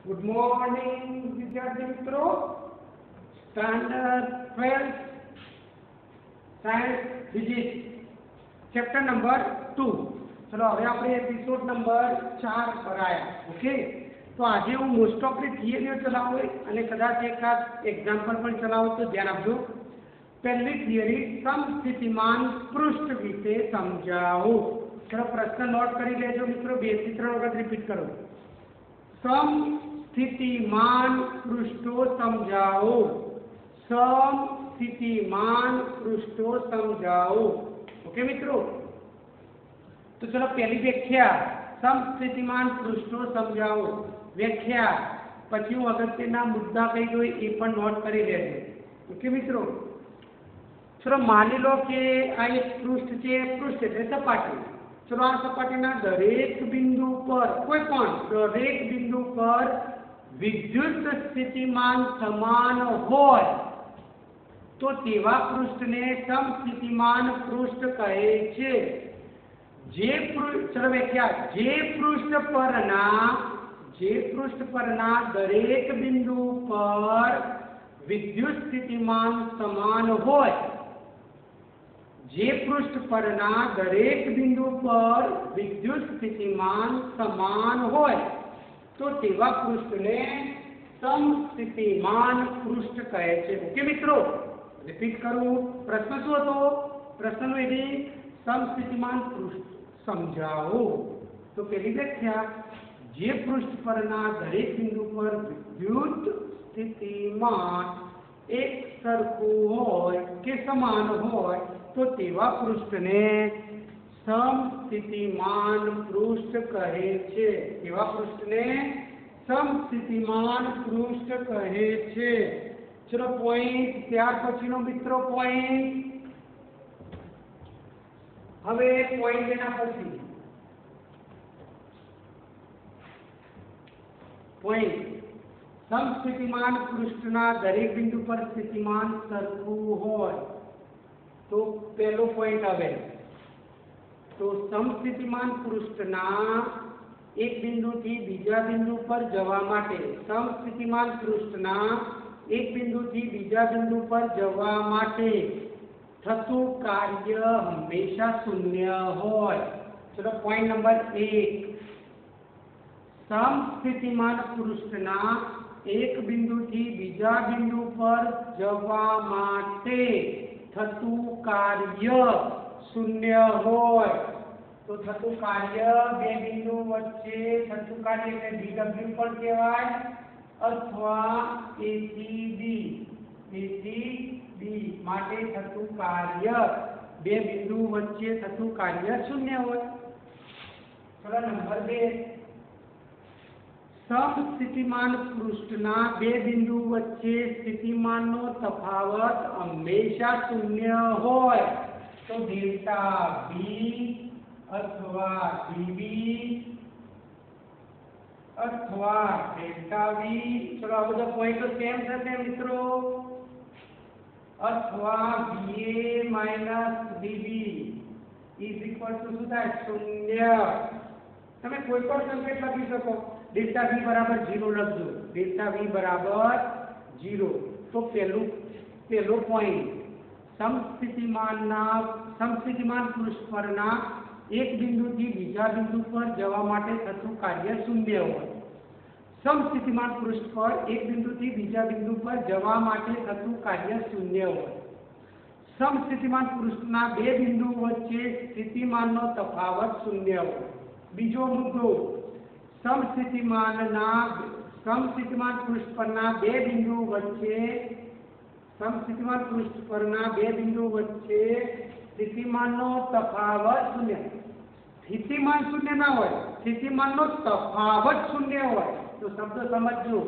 Good morning विद्यार्थी मित्रों। Standard 12 science physics chapter number 2। चलो હવે આપણે એપિસોડ નંબર 4 પર આયા। ઓકે, તો આજે હું મોસ્ટ ઓફ ધી થિયરીઓ ચલાવું અને કદાચ એકાદ એક્ઝામ્પલ પણ ચલાવું, તો ધ્યાન આપજો। પહેલી થિયરી સમસ્થિતિમાન પૃષ્ઠ વિશે સમજાવું। ચલો પ્રશ્ન નોટ કરી લેજો મિત્રો, 2 થી 3 વખત રિપીટ કરો। समस्थितिमान पृष्ठों समझाओ। समस्थितिमान पृष्ठों समझाओ। ओके मित्रों, तो चलो पहली व्याख्या समस्थितिमान पृष्ठों समझाओ। व्याख्या પછી હું અગત્યના મુદ્દા કઈ દો એ પણ નોટ કરી લેજો। ઓકે મિત્રો, ચલો માની લો કે આ એક પૃષ્ઠ છે, પૃષ્ઠ એટલે સપાટી। चलो आ सपाटीना दरेक बिंदु पर कोई पण दरेक बिंदु पर विद्युत स्थितिमान समान होय तो तेवा पृष्ठने समस्थितिमान पृष्ठ कहे छे। जे चलो व्याख्या जे पृष्ठ परना दरेक बिंदु पर विद्युत स्थितिमान समान होय, जे पृष्ठ परना दरेक बिंदु पर विद्युत स्थितिमान समान होय तो तेवा पृष्ठने समस्थितिमान पृष्ठ कहे छे। ओके मित्रों, रिपीट करूं। प्रश्न शुं हतो? प्रश्ननो एडी समस्थितिमान पृष्ठ समझाओ। तो पहली व्याख्या जे पृष्ठ परना दरेक बिंदु पर विद्युत स्थितिमान एक सरखुं होय के समान होय तो तेवा पृष्ठने समस्थितिमान पृष्ठ कहे छे। तेवा पृष्ठने समस्थितिमान पृष्ठ कहे छे। चलो पॉइंट त्यार पछीनो मित्रों पॉइंट। हवे पॉइंट लेना पछी पॉइंट समस्थितिमान पृष्ठना दरेक बिंदु पर स्थितिमान सरखुं होय तो पहलो पॉइंट आवे। तो समस्थितिमान पृष्ठना एक बिंदु थी बीजा बिंदु पर जवा माटे समस्थितिमान पृष्ठना एक बिंदु थी बीजा बिंदु पर जवा माटे थतुं कार्य हमेशा शून्य होय। चलो पॉइंट नंबर 1, समस्थितिमान पृष्ठना एक बिंदु थी बीजा बिंदु पर जवा माटे थतुं कार्य शून्य होय। तो थतुं कार्य बे बिंदु वच्चे थतुं कार्य એટલે DW પણ કહેવાય અથવા ACB માટે થતું કાર્ય બે બિંદુ વચ્ચે થતું કાર્ય શૂન્ય હોય। ચલો નંબર 2, समस्थितिमान पृष्ठना बे बिंदु वच्चे स्थितिमाननो तफावत हमेशा शून्य होय तो डेल्टा B अथवा DB अथवा डेल्टा V। चलो आ बधा पॉइंट तो सेम थशे मित्रों। अथवा BA DB is equal to શું થાય? શૂન્ય। તમે કોઈ પણ સંકેત લખી શકો। डेल्टा V बराबर 0 लखजो। डेल्टा V बराबर 0। तो पहलो पॉइंट समस्थितिमान पृष्ठ परना एक बिंदु थी बीजा बिंदु पर जवा माटे थतुं कार्य शून्य होय। समस्थितिमान पृष्ठ पर एक बिंदु थी बीजा बिंदु पर जवा माटे थतुं कार्य शून्य होय। समस्थितिमान पृष्ठना बे बिंदु वच्चे स्थितिमाननो तफावत शून्य होय। बीजो मुद्दो समस्थितिमान पृष्ठ परना बे बिंदु वच्चे स्थितिमाननो तफावत शून्य। स्थितिमान शून्य ना होय, स्थितिमाननो तफावत शून्य होय। तो शब्द समझो,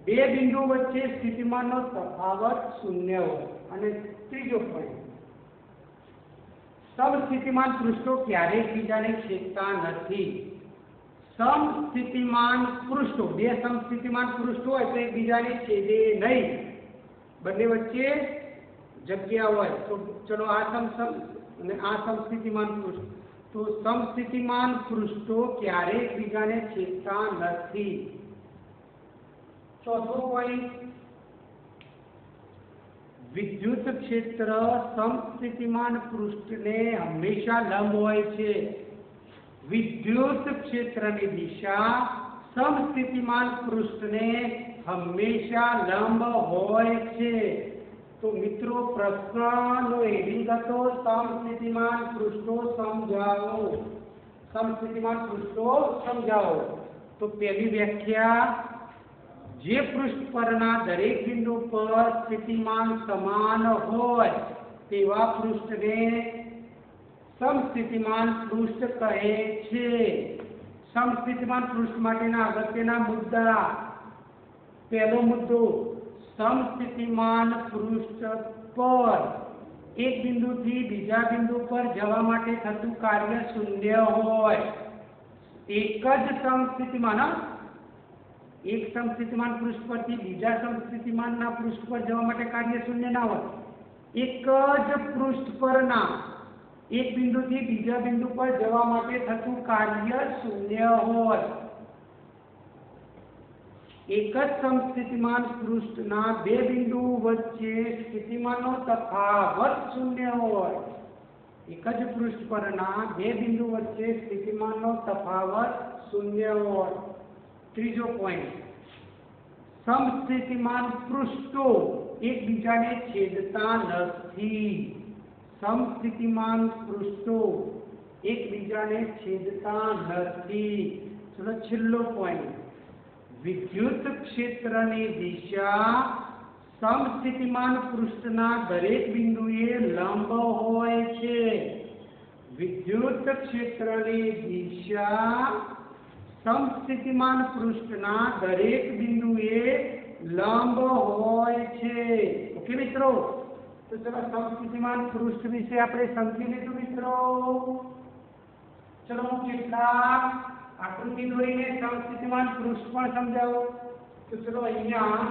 बे बिंदु वच्चे स्थितिमाननो तफावत शून्य होय। અને ત્રીજો પોઈન્ટ સમસ્થિતિમાન પૃષ્ઠો ક્યારેય એકબીજાને છેદતા નથી। समस्थितिमान पृष्ठों बे समस्थितिमान पृष्ठ होय तो एकबीजाने छेदे नहीं, बंने वच्चे जग्या होय। तो चलो आ समस्थितिमान पृष्ठ तो समस्थितिमान पृष्ठों क्यारे एकबीजाने छेदता नहीं। ચોથો પોઈન્ટ, વિદ્યુત ક્ષેત્ર સમસ્થિતિમાન પૃષ્ઠને હંમેશા લંબ હોય છે. વિદ્યુત ક્ષેત્રની દિશા સમસ્થિતિમાન પૃષ્ઠને હંમેશા લંબ હોય છે. તો મિત્રો પ્રશ્નનો હેડિંગ હતો સમસ્થિતિમાન પૃષ્ઠો સમજાવો. સમસ્થિતિમાન પૃષ્ઠો સમજાવો. તો પહેલી વ્યાખ્યા, જે પૃષ્ઠ પરના દરેક બિંદુ પર સ્થિતિમાન સમાન હોય તેવા પૃષ્ઠને સમસ્થિતિમાન પૃષ્ઠ કહે છે. સમસ્થિતિમાન પૃષ્ઠ માટેના અગત્યના મુદ્દા. પહેલો મુદ્દો, સમસ્થિતિમાન પૃષ્ઠ પર એક બિંદુથી બીજા બિંદુ પર જવા માટે થતું કાર્ય શૂન્ય હોય. એક જ સમસ્થિતિમાન એક સમસ્થિતિમાન પૃષ્ઠ પરથી બીજા સમસ્થિતિમાનના પૃષ્ઠ પર જવા માટે કાર્ય શૂન્ય ના હોય. એક જ પૃષ્ઠ પરના એક બિંદુથી બીજા બિંદુ પર જવા માટે થતું કાર્ય શૂન્ય હોય. એક જ સમસ્થિતિમાન પૃષ્ઠના બે બિંદુ વચ્ચે સ્થિતિમાનનો તફાવત શૂન્ય હોય. એક જ પૃષ્ઠ પરના બે બિંદુ વચ્ચે સ્થિતિમાનનો તફાવત શૂન્ય હોય. ત્રીજો પોઈન્ટ, સમસ્થિતિમાન પૃષ્ઠો એકબીજાને છેદતા નથી. સમસ્થિતિમાન પૃષ્ઠો એકબીજાને છેદતા નથી. ચલો છેલ્લો પોઈન્ટ, વિદ્યુત ક્ષેત્રની દિશા સમસ્થિતિમાન પૃષ્ઠના દરેક બિંદુએ લંબ હોય છે. વિદ્યુત ક્ષેત્રની દિશા સમસ્થિતિમાન પૃષ્ઠના દરેક બિંદુએ લંબ હોય છે. ઓકે મિત્રો, તો ચલો સમસ્થિતિમાન પૃષ્ઠ વિશે આપણે સમજી લીધું મિત્રો. ચલો હું કેટલાક આકૃતિ દોરીને સમસ્થિતિમાન પૃષ્ઠ પણ સમજાવો. તો ચલો અહીંયા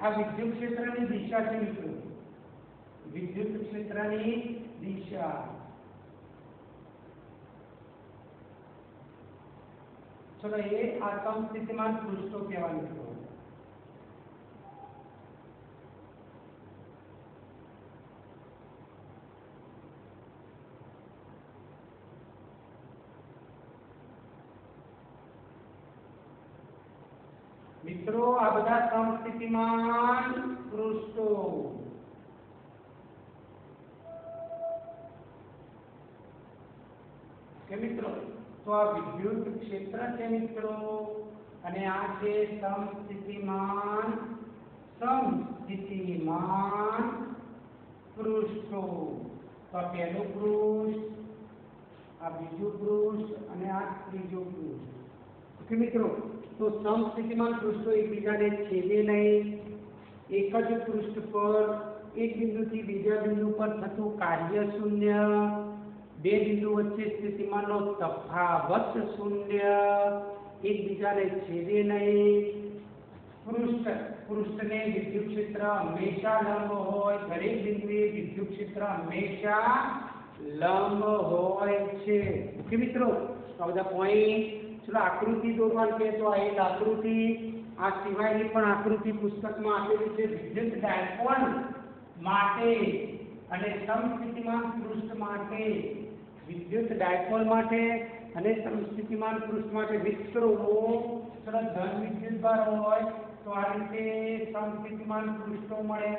આ વિદ્યુત ક્ષેત્રની દિશા છે મિત્રો. વિદ્યુત ક્ષેત્રની દિશા, ચલો એ આ સમસ્થિતિમાન પૃષ્ઠો કહેવાય મિત્રો. મિત્રો આ બધા સમસ્થિતિમાન પૃષ્ઠો. કે મિત્રો તો આ વિદ્યુત ક્ષેત્ર છે મિત્રો, અને આ છે સમસ્થિતિમાન પૃષ્ઠો. તો આ પહેલું પૃષ્ઠ, આ બીજું પૃષ્ઠ અને આ ત્રીજું પૃષ્ઠ. ઓકે મિત્રો, તો સમસ્થિતિમાન પૃષ્ઠો એકબીજાને છેદે નહીં. એક જ પૃષ્ઠ પર એક બિંદુથી બીજા બિંદુ પર થતું કાર્ય શૂન્ય. બે બિંદુ વચ્ચે સ્થિતિમાનનો તફાવત શૂન્ય. એકબીજાને છેદે નહીં. પૃષ્ઠને વિદ્યુત ક્ષેત્ર હંમેશા લંબ હોય. દરેક બિંદુએ વિદ્યુત ક્ષેત્ર હંમેશા લંબ હોય છે. ઓકે મિત્રો, આ બધા પોઈન્ટ. ચલો આકૃતિ દોરવાની છે તો આ એક આકૃતિ, આ સિવાયની પણ આકૃતિ પુસ્તકમાં આપેલી છે. વિદ્યુત ડાયપોલ માટે અને સમસ્થિતિમાન પૃષ્ઠ માટે, વિદ્યુત ડાયપોલ માટે અને સમસ્થિતિમાન પૃષ્ઠ માટે મિત્રો ચલો ધન વિદ્યુત ભાર હોય તો આ રીતે સમસ્થિતિમાન પૃષ્ઠો મળે.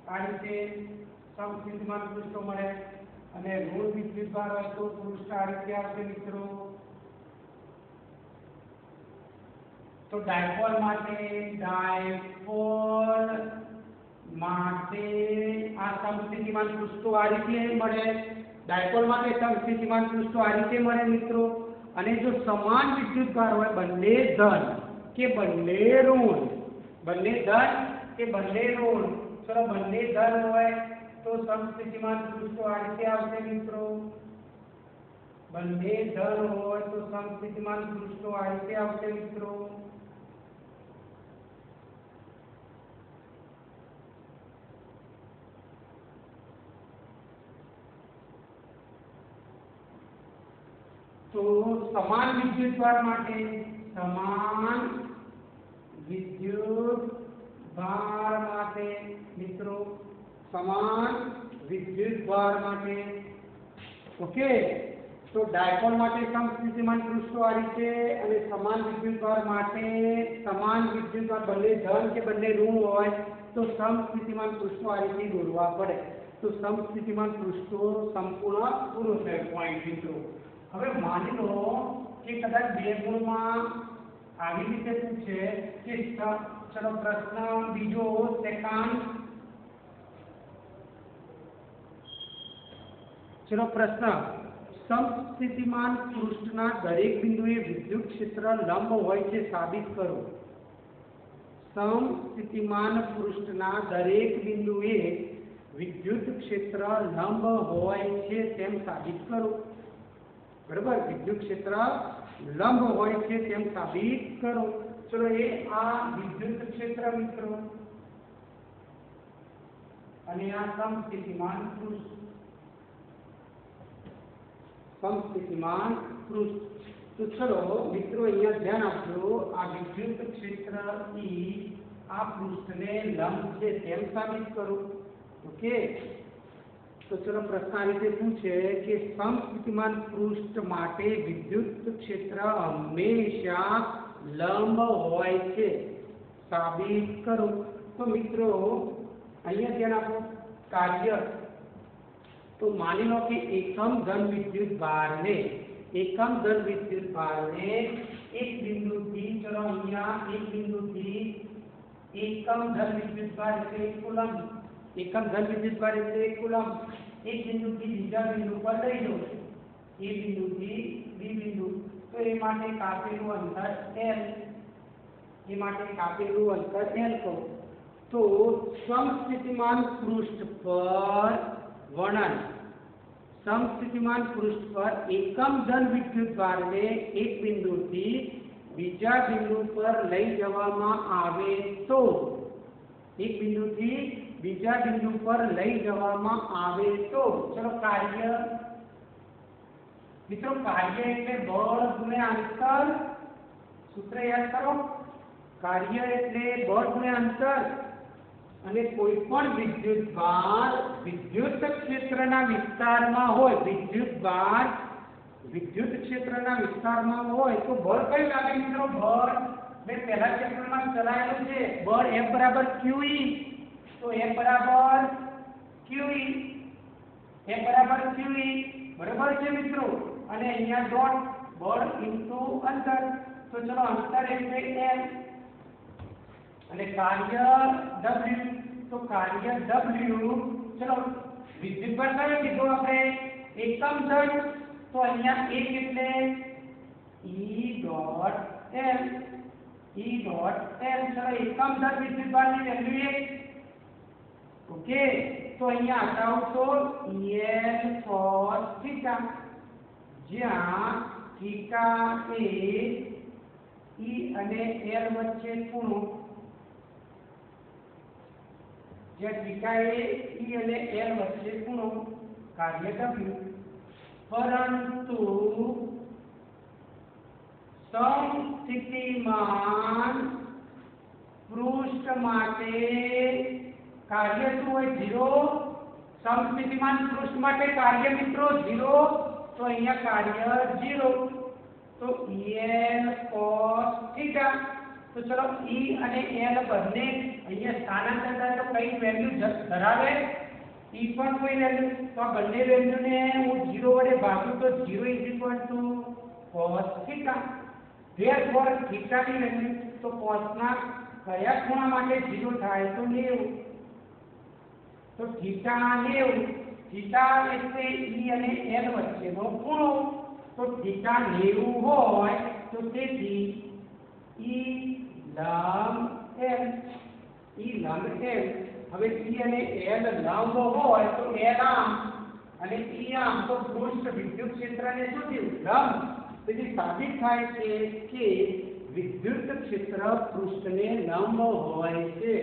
આ રીતે સમસ્થિતિમાન પૃષ્ઠો મળે. અને ઋણ વિદ્યુત ભાર હોય તો પૃષ્ઠ આ રીતે આવશે મિત્રો. તો ડાયપોલ માટે આ સમસ્થિતિમાન પૃષ્ઠો આ રીતે મળે. ડાયપોલ માટે સમસ્થિતિમાન પૃષ્ઠો આ રીતે મળે મિત્રો. અને જો સમાન વિદ્યુત ભાર હોય, બંને ધન કે બંને ઋણ, બંને ધન કે બંને ઋણ, ચલો બંને ધન હોય તો સમસ્થિતિમાન પૃષ્ઠો આ રીતે આવશે મિત્રો. બંને ધન હોય તો સમસ્થિતિમાન પૃષ્ઠો આ રીતે આવશે મિત્રો. તો સમાન વિદ્યુતભાર માટે સમાન વિદ્યુત ભાર માટે મિત્રો સમાન વિદ્યુત ભાર માટે ઓકે તો ડાયપોલ માટે સમસ્થિતિમાન પૃષ્ઠો આ રીતે અને સમાન વિદ્યુત ભાર માટે સમાન વિદ્યુત ભાર બંને ધન કે બંને ઋણ હોય તો સમસ્થિતિમાન પૃષ્ઠો આ રીતે દોરવા પડે તો સમસ્થિતિમાન પૃષ્ઠો સંપૂર્ણ પૂરું થયું પોઈન્ટ મિત્રો હવે માની લો કે કદાચ બે ગુણમાં આવી રીતે પૂછે કે ચલો પ્રશ્ન બીજો સેકન્ડ ચલો પ્રશ્ન સમસ્થિતિમાન પૃષ્ઠના દરેક બિંદુએ વિદ્યુત ક્ષેત્ર લંબ હોય છે સાબિત કરો સમસ્થિતિમાન પૃષ્ઠના દરેક બિંદુએ વિદ્યુત ક્ષેત્ર લંબ હોય છે તેમ સાબિત કરો બરાબર વિદ્યુત ક્ષેત્ર લંબ હોય છે તેમ સાબિત કરો ચલો એ આ વિદ્યુત ક્ષેત્ર મિત્રો અને આ સમસ્થિતિમાન પૃષ્ઠ સમસ્થિતિમાન પૃષ્ઠ તો ચલો મિત્રો અહીંયા ધ્યાન આપજો આ વિદ્યુત ક્ષેત્ર E આ પૃષ્ઠને લંબ છે તેમ સાબિત કરો ઓકે તો ચલો પ્રશ્ન આ રીતે પૂછે કે સમસ્થિતિમાન પૃષ્ઠ માટે વિદ્યુત ક્ષેત્ર હંમેશા લંબ હોય છે સાબિત કરો તો મિત્રો અહીંયા ધ્યાન આપો કાર્ય તો માની લો કે એકમ ધન વિદ્યુત ભારને એકમ ધન વિદ્યુત ભારને એક બિંદુથી ચલો અહીંયા એક બિંદુથી એકમ ધન વિદ્યુત ભાર એટલે 1 કુલમ એકમ ધન વિદ્યુત ભાર એટલે 1 કુલમ એક બિંદુથી બીજા બિંદુ પર લઈ જાઓ એ બિંદુથી બી બિંદુ તો એ માટે કાપેલું અંતર l એ માટે કાપેલું અંતર l કહો તો સમસ્થિતિમાન પૃષ્ઠ પર वर्णन समस्थितिमान पृष्ठ पर एकम धन विद्युत भार ने एक बिंदु थी बीजा बिंदु पर लई जवामां आवे तो एक बिंदु थी बीजा बिंदु पर लई जवामां आवे तो चलो कार्य मित्रों कार्य એટલે બળ ગુણ્યા અંતર સૂત્ર યાદ કરો કાર્ય એટલે બળ ગુણ્યા અંતર અને કોઈ પણ વિદ્યુત ભાર વિદ્યુત ક્ષેત્રના વિસ્તારમાં હોય વિદ્યુત ભાર વિદ્યુત ક્ષેત્રના વિસ્તારમાં હોય તો બળ કયું લાગે મિત્રો બળ મેં પહેલા ચેપ્ટરમાં ચલાવેલું છે બળ F બરાબર QE તો F બરાબર QE F બરાબર QE બરાબર છે મિત્રો અને અહીંયા ડોટ બળ ઇન્ટુ અંતર તો ચલો અંતર એટલે L અને કાર્ય W તો કાર્ય W ચલો વિદ્યુત ભાર કયો કીધો આપણે એકમ ધન તો અહીંયા 1 એટલે E ડોટ L ચલો એકમ ધન વિદ્યુત ભારની વેલ્યુ 1 ઓકે તો અહીંયા હટાવો તો EL cos θ જ્યાં θ એ E અને L વચ્ચે ખૂણો જ્યાં θ એ E અને L વચ્ચે ખૂણો કાર્ય W પરંતુ સમસ્થિતિમાન પૃષ્ઠ માટે કાર્ય શું હોય 0 સમસ્થિતિમાન પૃષ્ઠ માટે કાર્ય મિત્રો 0 તો અહીંયા કાર્ય 0 તો EL cos θ तो चलो E અને L બંને અહીંયા સ્થાનાંતર થાય તો કઈ વેલ્યુ ધરાવે E પણ કોઈ વેલ્યુ તો આ બંને વેલ્યુને હું 0 વડે ભાગું તો 0 cos θ therefore θ ની વેલ્યુ તો cos ના કયા ખૂણા માટે 0 થાય તો 90 તો θ 90 θ એટલે E અને L વચ્ચેનો ખૂણો તો θ 90 હોય તો તેથી E લંબ L હવે E અને L લંબ હોય તો L આમ અને E આમ તો પૃષ્ઠ વિદ્યુત ક્ષેત્રને શું થયું લંબ તેથી સાબિત થાય છે કે વિદ્યુત ક્ષેત્ર પૃષ્ઠને લંબ હોય છે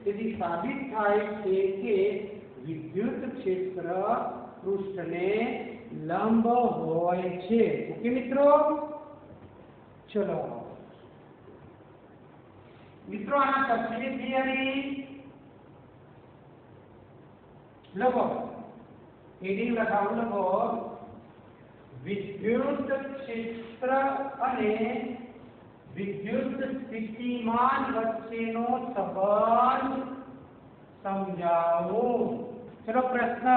તેથી સાબિત થાય છે કે વિદ્યુત ક્ષેત્ર પૃષ્ઠને લંબ હોય છે ઓકે મિત્રો ચલો મિત્રો આના સબસિડિયરી લખો, હેડિંગ લખાવો, લખો વિદ્યુત ક્ષેત્ર અને વિદ્યુત સ્થિતિમાન વચ્ચેનો સંબંધ સમજાવો. ચલો પ્રશ્ન,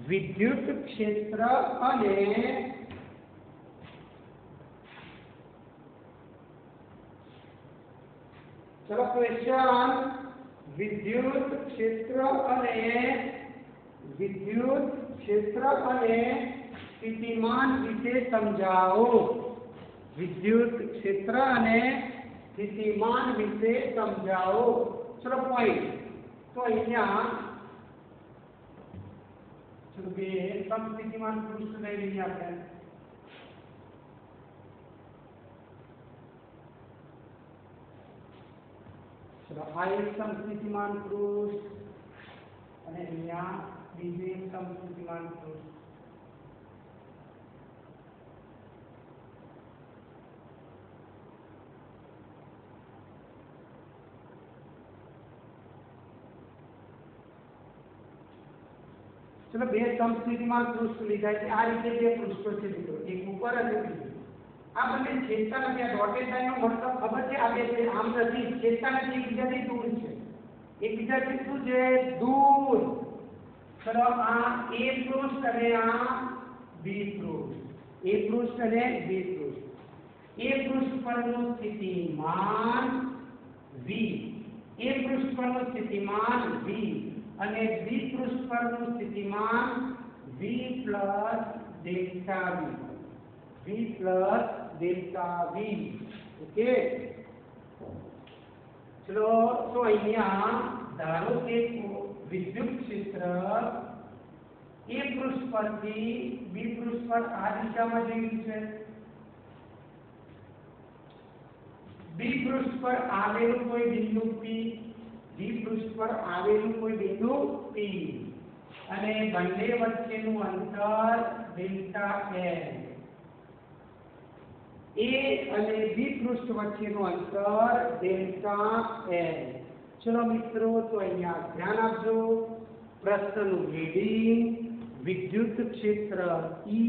વિદ્યુત ક્ષેત્ર અને ચલો ક્વેશ્ચન, વિદ્યુત ક્ષેત્ર અને સ્થિતિમાન વિશે સમજાવો. વિદ્યુત ક્ષેત્ર અને સ્થિતિમાન વિશે સમજાવો. ચલો પોઈન્ટ, તો અહીંયા ચલો બે સમસ્થિતિમાન પૃષ્ઠ લઈ લઈએ આપણે. ચલો આ એક સમસ્થિતિમાન પૃષ્ઠ અને અહીંયા બીજું એક સમસ્થિતિમાન પૃષ્ઠ. चलो બે સમસ્થિતિમાન પૃષ્ઠ લીધા છે. આ રીતે બે પૃષ્ઠો છે મિત્રો, એક ઉપર અને બીજું. આ બંને છેદતા નથી. આ ડોટેડ લાઈનનો મતલબ ખબર છે, આ બે આમ નથી, છેદતા નથી, એકબીજાથી દૂર છે. એકબીજાથી શું છે? દૂર. ચલો આ એ પૃષ્ઠ અને આ બી પૃષ્ઠ, એ પૃષ્ઠ અને બી પૃષ્ઠ. એ પૃષ્ઠ પરનું સ્થિતિમાન v, એ પૃષ્ઠ પરનું સ્થિતિમાન v અને બી પૃષ્ઠ પરનું સ્થિતિમાન v plus delta v, okay. ચલો તો અહીંયા ધારો કે વિદ્યુત ક્ષેત્ર એ પૃષ્ઠ પરથી બી પૃષ્ઠ પર આ દિશામાં જઈ રહ્યું છે. બી પૃષ્ઠ પર આવેલું કોઈ બિંદુ P, બી પૃષ્ઠ પર આવેલું કોઈ બિંદુ P અને બંને વચ્ચેનું અંતર ડેલ્ટા L. A અને બી પૃષ્ઠ વચ્ચેનું અંતર ડેલ્ટા L. ચલો મિત્રો તો અહીંયા ધ્યાન આપજો. પ્રશ્નનું હેડિંગ, વિદ્યુત ક્ષેત્ર E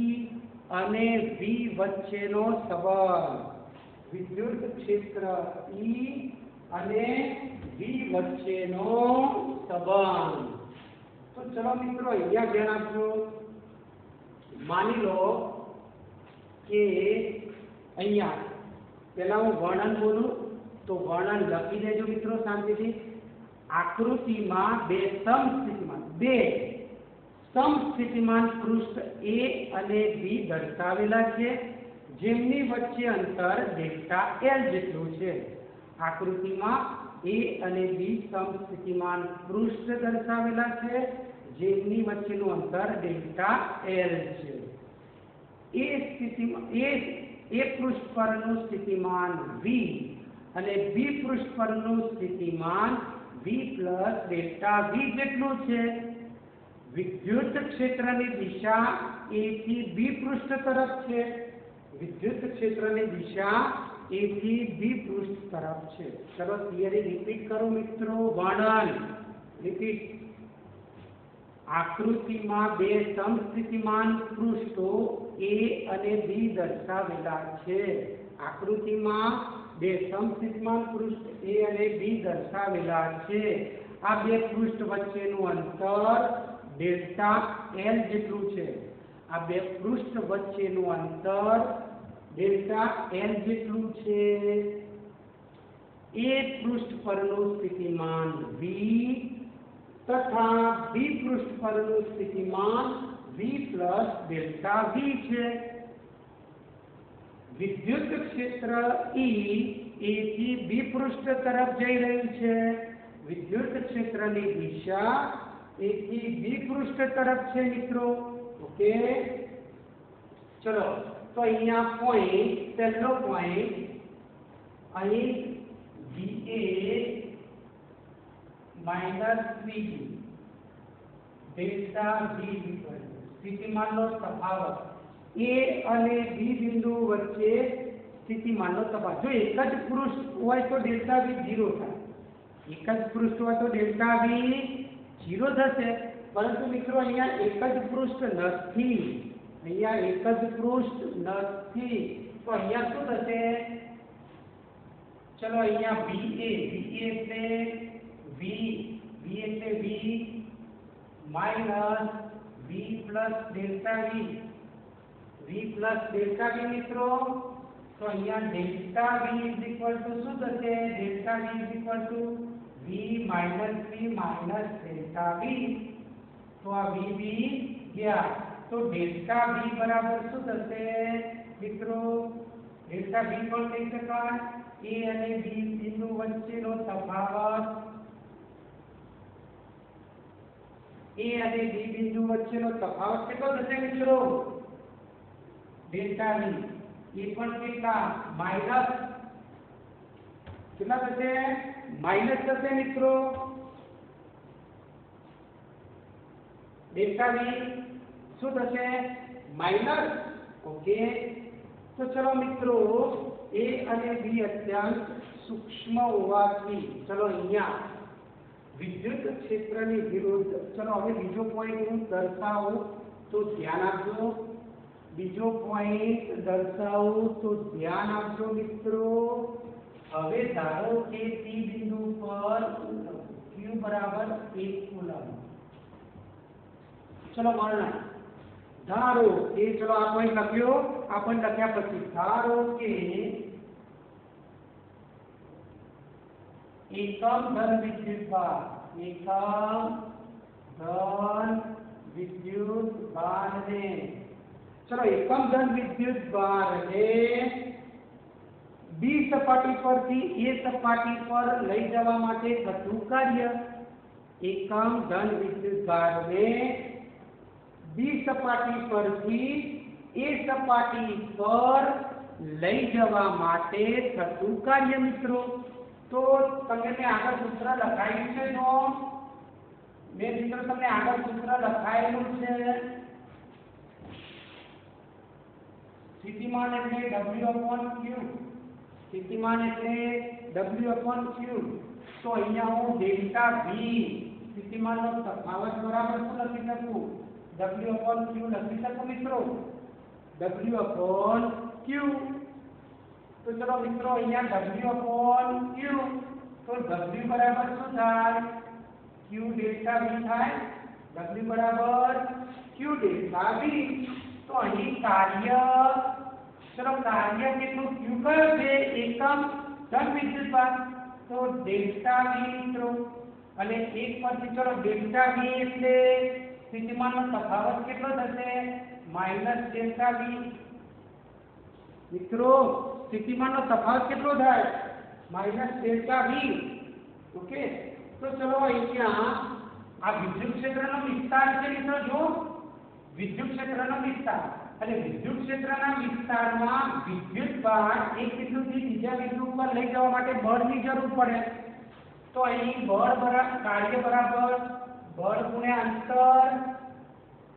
અને V વચ્ચેનો સંબંધ. વિદ્યુત ક્ષેત્ર E અને V વચ્ચેનો સંબંધ. તો ચલો મિત્રો અહીંયા ધ્યાન આપજો. માની લો કે અહીંયા પહેલા હું વર્ણન બોલું તો વર્ણન લખી દેજો મિત્રો શાંતિથી. આકૃતિમાં બે સમસ્થિતિમાન પૃષ્ઠ A અને B દર્શાવેલા છે, જેમની વચ્ચે અંતર ડેલ્ટા L જેટલું છે. આકૃતિમાં A અને B સમસ્થિતિમાન પૃષ્ઠ દર્શાવેલા છે, જેમની વચ્ચેનું અંતર ડેલ્ટા L છે. એ પૃષ્ઠ પરનું સ્થિતિમાન V અને બી પૃષ્ઠ પરનું સ્થિતિમાન V પ્લસ ડેલ્ટા V જેટલું છે. વિદ્યુત ક્ષેત્રની દિશા A થી B પૃષ્ઠ તરફ છે. વિદ્યુત ક્ષેત્રની દિશા A થી B પૃષ્ઠ તરફ છે. ચલો થિયરી રિપીટ કરો મિત્રો. વર્ણન રિપીટ. આકૃતિમાં બે સમસ્થિતિમાન પૃષ્ઠો A અને B દર્શાવેલા છે. આકૃતિમાં બે સમસ્થિતિમાન પૃષ્ઠ A અને B દર્શાવેલા છે. આ બે પૃષ્ઠ વચ્ચેનું અંતર ડેલ્ટા L જેટલું છે. આ બે પૃષ્ઠ વચ્ચેનું અંતર ડેલ્ટા L જેટલું છે. A પૃષ્ઠ પરનું સ્થિતિમાન V તથા બી પૃષ્ઠ પરનું સ્થિતિમાન V પ્લસ ડેલ્ટા V છે. વિદ્યુત ક્ષેત્ર E A થી B પૃષ્ઠ તરફ જઈ રહ્યું છે. વિદ્યુત ક્ષેત્રની દિશા A થી B પૃષ્ઠ તરફ છે મિત્રો, ઓકે. ચલો તો અહીંયા પોઈન્ટ, પહેલો પોઈન્ટ અહીં VA minus VB delta V સ્થિતિમાનનો તફાવત A અને B બિંદુ વચ્ચે સ્થિતિમાનનો તફાવત. જો એક જ પૃષ્ઠ હોય તો ડેલ્ટા V 0 થાય. એક જ પૃષ્ઠ હોય તો ડેલ્ટા V 0 થશે. પરંતુ મિત્રો અહીંયા એક જ પૃષ્ઠ નથી. અહીંયા એક જ પૃષ્ઠ નથી. તો અહીંયા શું થશે? ચલો અહીંયા VA એટલે V એટલે V minus V plus delta V delta V મિત્રો. તો અહીંયા delta V is equal to શું થશે? Delta V is equal to V minus delta V. તો આ V ગયા. તો ડેલ્ટા V બરાબર શું થશે મિત્રો? ડેલ્ટા V પણ કહી શકાય A અને B બિંદુ વચ્ચેનો તફાવત. A અને B બિંદુ વચ્ચેનો તફાવત કેટલો થશે મિત્રો? Delta V. એ પણ કેટલા? માઈનસ કેટલા થશે? માઈનસ થશે મિત્રો. ડેલ્ટા V શું થશે? માઈનસ. ઓકે. તો ચલો મિત્રો A અને B અત્યંત સૂક્ષ્મ હોવાથી ચલો અહીંયા વિદ્યુત ક્ષેત્રની વિરુદ્ધ. ચલો હવે બીજો પોઈન્ટ હું દર્શાવું તો ધ્યાન આપજો. બીજો પોઈન્ટ દર્શાવું તો ધ્યાન આપજો મિત્રો. હવે ધારો કે P બિંદુ પર Q બરાબર 1 કુલમ. ચલો વર્ણન. ધારો કે ચલો આ પોઈન્ટ લખ્યો. આ પોઈન્ટ લખ્યા પછી ધારો કે એકમ ધન વિદ્યુતભાર ને ચલો એકમ ધન વિદ્યુતભારને બી સપાટી પરથી એ સપાટી પર લઈ જવા માટે થતું કાર્ય. એકમ ધન વિદ્યુતભારને બી સપાટી પરથી એ સપાટી પર લઈ જવા માટે થતું કાર્ય મિત્રો. તો તમને મેં આગળ સૂત્ર લખાયું છે. તો મેં મિત્રો તમને આગળ સૂત્ર લખાયેલું છે. સ્થિતિમાન એટલે W/Q. સ્થિતિમાન એટલે W/Q. તો અહીંયા હું ડેલ્ટા V સ્થિતિમાનનો તફાવત બરાબર શું લખી શકું? W/Q લખી શકું મિત્રો. W/Q. તો ચલો મિત્રો અહીંયા W/Q. તો W બરાબર શું થાય? Q ડેલ્ટા V થાય. W બરાબર Q ડેલ્ટા V. તો અહીં કાર્ય ચલો કાર્ય કેટલું? Q કયો છે? એકમ ધન વિદ્યુતભાર. તો ડેલ્ટા V મિત્રો. અને એક પછી ચલો ડેલ્ટા V એટલે સ્થિતિમાનનો તફાવત કેટલો થશે? Minus delta V. મિત્રો સ્થિતિમાનનો તફાવત કેટલો થાય? Minus delta V. ઓકે. તો ચલો અહીંયા આ વિદ્યુત ક્ષેત્રનો વિસ્તાર છે મિત્રો. જો વિદ્યુત ક્ષેત્રનો વિસ્તાર અને વિદ્યુત ક્ષેત્રના વિસ્તારમાં વિદ્યુતભાર એક બિંદુથી બીજા બિંદુ પર લઈ જવા માટે બળની જરૂર પડે. તો અહીં બળ બરાબર કાર્ય બરાબર બળ ગુણ્યા અંતર.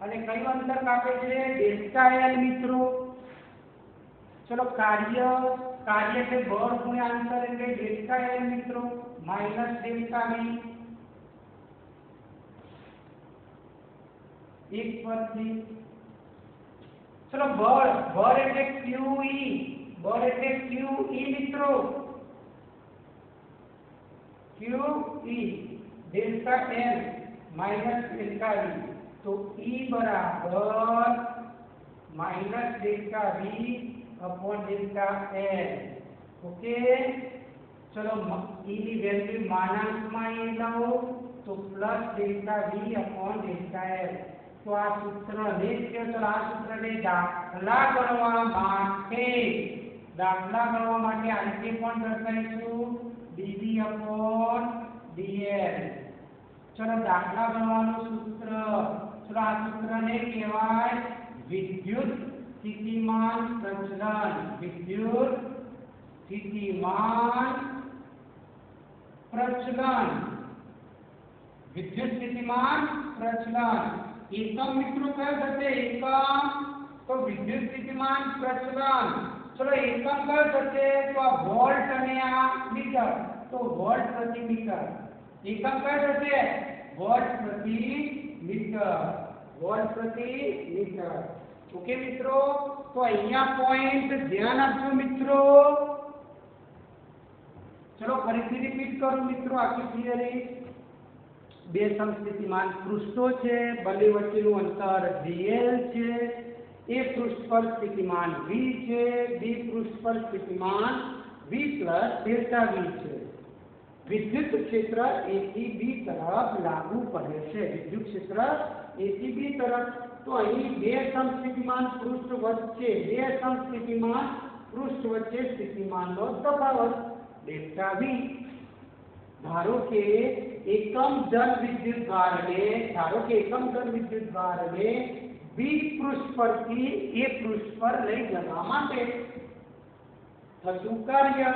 અને કયું અંતર કાપે છે? ડેલ્ટા L મિત્રો. ચલો કાર્ય એટલે બળ ગુણ્યા અંતર એટલે ડેલ્ટા L મિત્રો માઈનસ ડેલ્ટા V. એક પરથી ચલો બળ એટલે QE. બળ એટલે QE મિત્રો. QE delta L minus delta V. તો E બરાબર minus delta V upon delta L. Okay. चलो E ની વેલ્યુ માનાંકમાં એ લાવો તો plus delta V upon delta L. તો આ સૂત્રને ચલો આ સૂત્રને દાખલા ગણવા માટે આ રીતે પણ દર્શાવીશું dV अपॉन dL. ચલો દાખલા ગણવાનું સૂત્ર. ચલો આ સૂત્રને કહેવાય વિદ્યુત સ્થિતિમાન પ્રચલન. વિદ્યુત સ્થિતિમાન પ્રચલન. વિદ્યુત સ્થિતિમાન પ્રચલન. એકમ મિત્રો કયો થશે? એકમ તો વિદ્યુત સ્થિતિમાન પ્રચલન. ચલો એકમ કયો થશે તો આ વોલ્ટ અને આ મીટર તો વોલ્ટ પ્રતિ મીટર એકમ કયો થશે વોલ્ટ પ્રતિ મીટર વોલ્ટ પ્રતિ મીટર ઓકે મિત્રો તો અહીંયા પોઈન્ટ ધ્યાન આપજો મિત્રો ચલો ફરીથી રિપીટ કરું મિત્રો આખી થિયરી બે સમસ્થિતિમાન પૃષ્ઠો છે બંને વચ્ચેનું અંતર dl છે એ પૃષ્ઠ પર સ્થિતિમાન v છે બી પૃષ્ઠ પર સ્થિતિમાન v પ્લસ ડેલ્ટા v છે વિદ્યુત ક્ષેત્ર a થી b તરફ લાગુ પડે છે વિદ્યુત ક્ષેત્ર a થી b તરફ તો અહીં બે સમસ્થિતિમાન પૃષ્ઠ વચ્ચે સ્થિતિમાનનો તફાવત ડેલ્ટા v ધારો કે એકમ જન વિદ્યુત ભારને બી પૃષ્ઠ પરથી એ પૃષ્ઠ પર લઈ જવા માટે થતું કાર્ય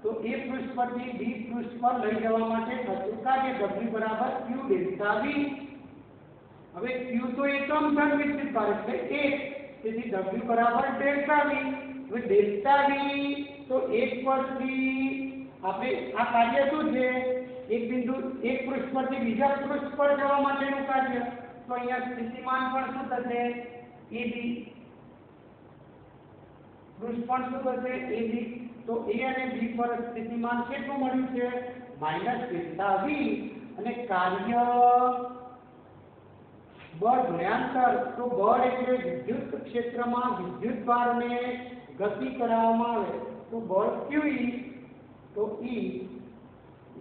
તો એ પૃષ્ઠ પરથી બી પૃષ્ઠ પર લઈ જવા માટે થતું કાર્ય W બરાબર q ડેલ્ટા v હવે q તો એકમ જન વિદ્યુત ભાર એટલે 1 તેથી W બરાબર ડેલ્ટા v હવે ડેલ્ટા v તો 1 પરથી આપણે આ કાર્ય શું છે એક બિંદુ એક પૃષ્ઠ પરથી બીજા પૃષ્ઠ પર જવા માટેનું કાર્ય તો અહીંયા સ્થિતિમાન પણ શું થશે AB પૃષ્ઠ પણ શું થશે AB તો A અને B પર સ્થિતિમાન કેટલું મળ્યું છે -ડેલ્ટા V અને કાર્ય બળ ગુણ્યાંતર તો બળ એટલે વિદ્યુત ક્ષેત્રમાં વિદ્યુત ભારને ગતિ કરાવવામાં આવે તો બળ QE તો E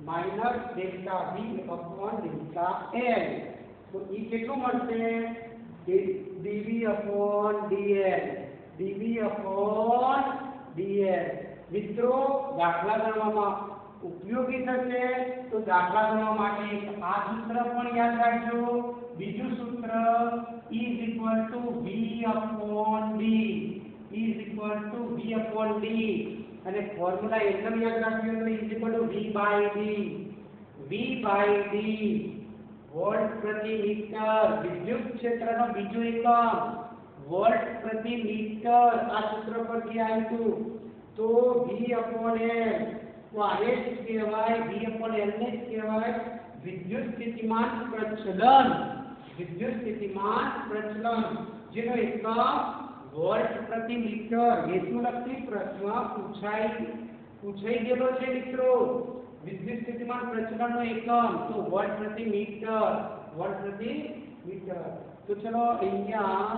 minus delta V upon delta L तो E કેટલું મળશે dV अपॉन dl મિત્રો દાખલા ગણવામાં ઉપયોગી થશે તો દાખલા ગણવા માટે આ સૂત્ર પણ યાદ રાખજો બીજું સૂત્ર E V upon D અને ફોર્મ્યુલા એકદમ યાદ રાખજો તો V by D વોલ્ટ પ્રતિ મીટર વિદ્યુત ક્ષેત્રનો બીજો એકમ વોલ્ટ પ્રતિ મીટર આ સૂત્ર પરથી આવ્યું તો V upon L તો આને જ કહેવાય V upon L ને જ કહેવાય વિદ્યુત સ્થિતિમાન પ્રચલન જેનો એકમ વોલ્ટ પ્રતિ મીટર હેતુલક્ષી પ્રશ્ન પૂછાઈ ગયેલો છે મિત્રો વિદ્યુત સ્થિતિમાન પ્રચલનનો એકમ તો વોલ્ટ પ્રતિ મીટર તો ચલો અહીંયા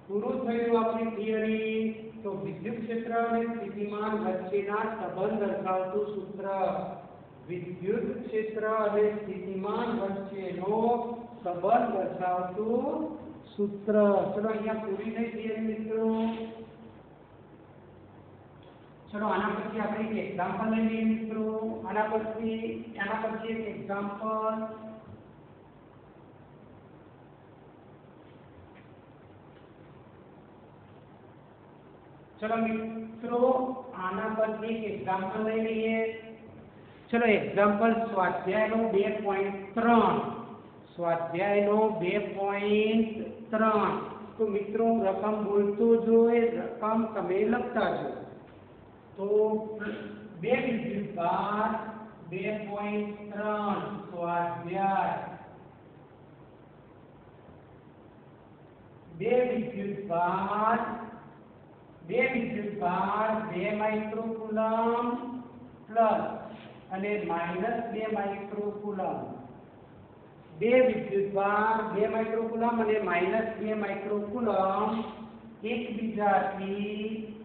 પૂરું થયું આપણી થિયરી તો વિદ્યુત ક્ષેત્ર અને સ્થિતિમાન વચ્ચેના સંબંધ દર્શાવતું સૂત્ર વિદ્યુત ક્ષેત્ર અને સ્થિતિમાન વચ્ચેનો સંબંધ દર્શાવતું સૂત્ર ચલો અહીંયા પૂરી થઈ થિયરી મિત્રો ચલો આના પછી આપણે એક એક્ઝામ્પલ લઈ લઈએ મિત્રો આના પછી એક એક્ઝામ્પલ ચલો મિત્રો આના પછી એક એક્ઝામ્પલ લઈ લઈએ ચલો એક્ઝામ્પલ સ્વાધ્યાયનો 2.3 તો મિત્રો રકમ બોલતો જોઈએ રકમ તમે લખતા જો તો બે વિદ્યુતભાર 2.3 સ્વાધ્યાય બે વિદ્યુતભાર 2 માઇક્રોકુલમ પ્લસ અને -2 માઇક્રોકુલમ બે વિદ્યુતભાર 2 માઇક્રોકુલમ અને -2 માઇક્રોકુલમ એકબીજાથી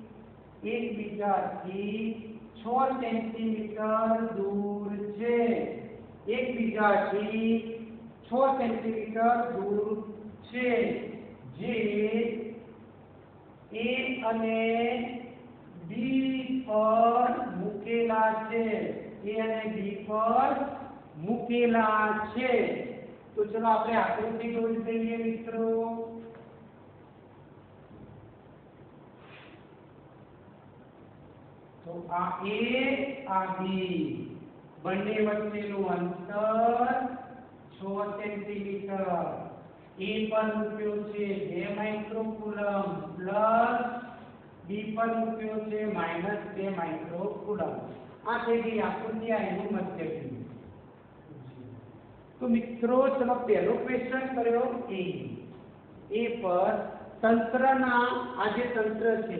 6 સેન્ટીમીટર દૂર છે એકબીજાથી 6 સેન્ટીમીટર દૂર છે જે A અને B પર મૂકેલા છે તો ચલો આપણે આકૃતિ દોરી દઈએ મિત્રો તો આ A આ B બંને વચ્ચેનું અંતર 6 સેન્ટીમીટર A પર મૂક્યો છે 2 માઇક્રોકુલમ પ્લસ બી પર મૂક્યો છે -2 માઇક્રોકુલમ. આ થઈ ગઈ આકૃતિ આ એનું મધ્ય બિંદુ. તો મિત્રો ચલો પહેલો ક્વેશ્ચન કર્યો એ પર તંત્રના આ જે તંત્ર છે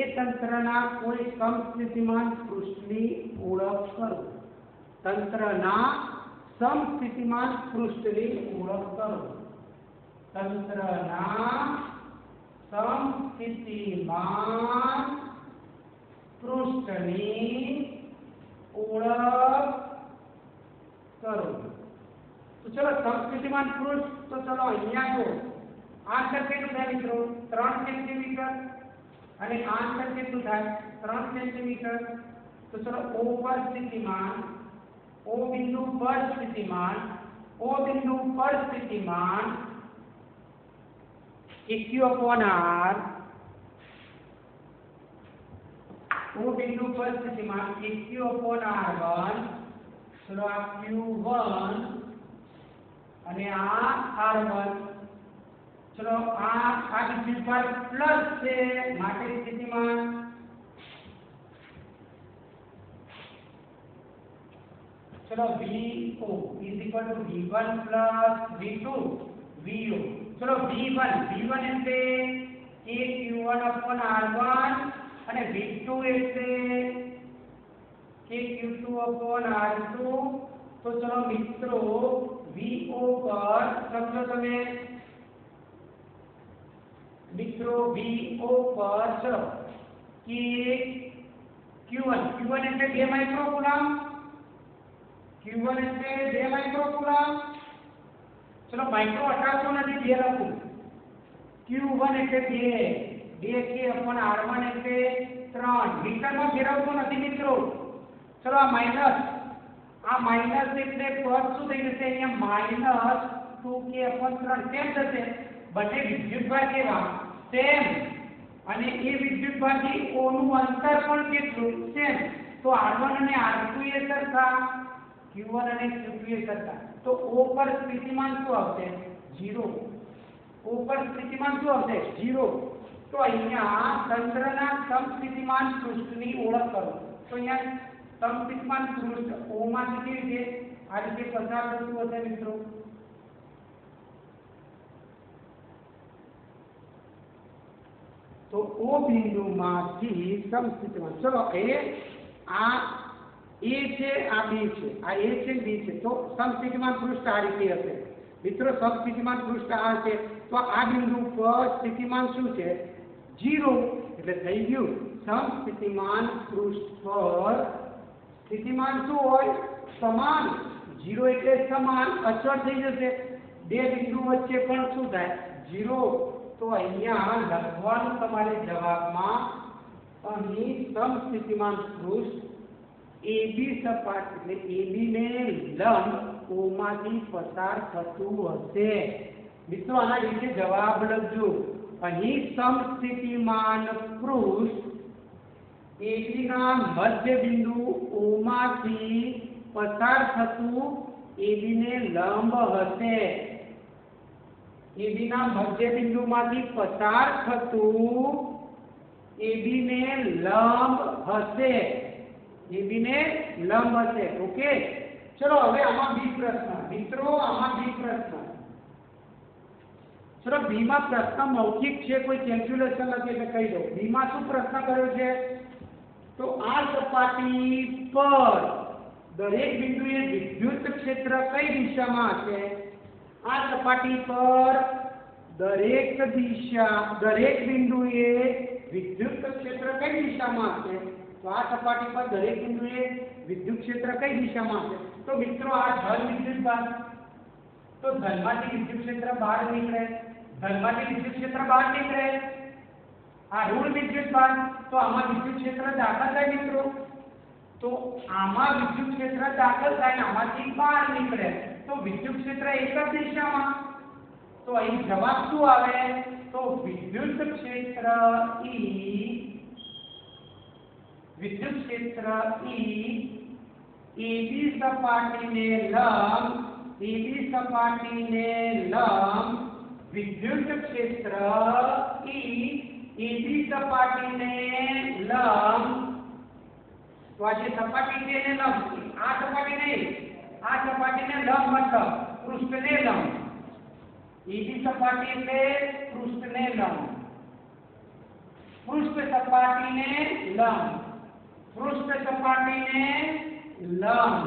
એ તંત્રના કોઈ સમસ્થિતિમાન પૃષ્ઠની ઓળખ કરો. તંત્રના સમસ્થિતિમાન પૃષ્ઠની ઓળખ કરો. તંત્રના સમસ્થિતિમાન પૃષ્ઠની ઓળખ કરો. તો ચલો સમસ્થિતિમાન પૃષ્ઠ તો ચલો અહીંયા જો આ અંતર કેટલું થાય મિત્રો 3 સેન્ટીમીટર અને આ અંતર કેટલું થાય 3 સેન્ટીમીટર. તો ચલો O પર સ્થિતિમાન O બિંદુ પર સ્થિતિમાન O બિંદુ પર સ્થિતિમાન EQ/R O બિંદુ પર સ્થિતિમાન EQ/R1 ચલો આ Q1 અને આ R1 चलो आ विद्युतभार प्लस છે માટે સ્થિતિમાન चलो VO V1 plus V2 VO चलो V1 એટલે KQ1/R1 અને V2 એટલે KQ2/R2. તો ચલો મિત્રો VO પર લખો તમે મિત્રો VO પર ચલો કે Q1 એટલે 2 માઇક્રોકુલમ Q1 એટલે 2 માઇક્રોકુલમ. ચલો માઇક્રો 1800 નથી 2 લખું. Q1 એટલે 2 K/R1 એટલે 3 મીટરમાં ફેરવતો નથી મિત્રો. ચલો આ માઈનસ એટલે પદ શું થઈ જશે અહીંયા -2K/3 કેમ થશે બંને વિદ્યુતભાર કેવા સેમ અને એ વિદ્યુતભારથી O નું અંતર પણ કેટલું સેમ. તો R1 અને R2 એ સરખા Q1 અને Q2 એ સરખા. તો O પર સ્થિતિમાન શું આવશે 0. O પર સ્થિતિમાન શું આવશે 0. તો અહીંયા તંત્રના સમસ્થિતિમાન પૃષ્ઠની ઓળખ કરો. તો અહીંયા સમસ્થિતિમાન પૃષ્ઠ O માંથી કેવી રીતે આ રીતે પસાર થતું હશે મિત્રો. તો O બિંદુમાંથી સમસ્થિતિમાન ચલો આ A છે આ B છે આ A છે B છે. તો સમસ્થિતિમાન પૃષ્ઠ આ રીતે હશે મિત્રો. સમસ્થિતિમાન પૃષ્ઠ આ છે તો આ બિંદુ પર સ્થિતિમાન શું છે 0 એટલે થઈ ગયું સમસ્થિતિમાન પૃષ્ઠ પર સ્થિતિમાન શું હોય સમાન 0 એટલે સમાન અચળ થઈ જશે. બે બિંદુ વચ્ચે પણ શું થાય 0. તો અહીંયા લખવાનું તમારે જવાબમાં અહીં સમસ્થિતિમાન પૃષ્ઠ AB સપાટી એટલે AB ને લંબ O માંથી પસાર થતું હશે. મિત્રો આના રીતે જવાબ લખજો. અહીં સમસ્થિતિમાન પૃષ્ઠ AB ના મધ્ય બિંદુ O માંથી પસાર થતું AB ને લંબ હશે. AB ના મધ્ય બિંદુમાંથી પસાર થતું AB ને લંબ હશે. AB ને લંબ હશે. ઓકે ચલો હવે આમાં બી પ્રશ્ન મિત્રો આમાં બી પ્રશ્ન ચલો બી માં પ્રશ્ન મૌખિક છે કોઈ કેલ્ક્યુલેશન નથી એટલે કહી દઉં. બી માં શું પ્રશ્ન કર્યો છે તો આ સપાટી પર દરેક બિંદુએ વિદ્યુત ક્ષેત્ર કઈ દિશામાં હશે. આ સપાટી પર દરેક બિંદુએ વિદ્યુત ક્ષેત્ર કઈ દિશામાં હશે. તો આ સપાટી પર દરેક બિંદુએ વિદ્યુત ક્ષેત્ર કઈ દિશામાં હશે. તો મિત્રો આ ધન વિદ્યુતભાર તો ધનમાંથી વિદ્યુત ક્ષેત્ર બહાર નીકળે આ ઋણ વિદ્યુતભાર તો આમાં વિદ્યુત ક્ષેત્ર દાખલ થાય મિત્રો. તો આમાં વિદ્યુત ક્ષેત્ર દાખલ થાય આમાંથી બહાર નીકળે તો વિદ્યુત ક્ષેત્ર એક જ દિશામાં. તો અહીં જવાબ શું આવે તો વિદ્યુત ક્ષેત્ર E AB સપાટીને લંબ વિદ્યુત ક્ષેત્ર E એબી સપાટીને લંબ, તો આ જે સપાટી છે એને લંબ, આ સપાટી નહીં, આ સપાટીને લંબ મતલબ પૃષ્ઠને લંબ, એબી સપાટી એટલે પૃષ્ઠને લંબ, પૃષ્ઠ સપાટીને લંબ, પૃષ્ઠ સપાટીને લંબ,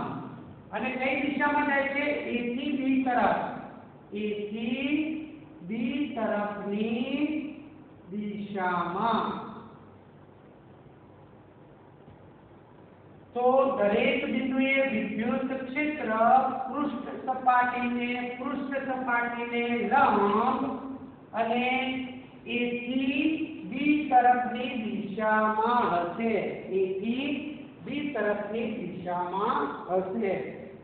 અને કઈ દિશામાં જાય છે? A થી B તરફ, A થી B તરફની દિશામાં. તો દરેક બિંદુએ વિદ્યુત ક્ષેત્ર પૃષ્ઠ સપાટીને લંબ અને A થી B તરફની દિશામાં હશે, A થી B તરફની દિશામાં હશે.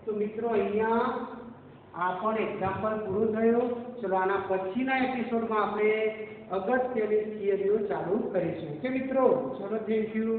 તો મિત્રો અહીંયા આ પણ એક્ઝામ્પલ પૂરું થયું. ચલો આના પછીના એપિસોડમાં આપણે અગત્યની થિયરીઓ ચાલુ કરીશું. ઓકે મિત્રો, ચલો થેન્ક યુ.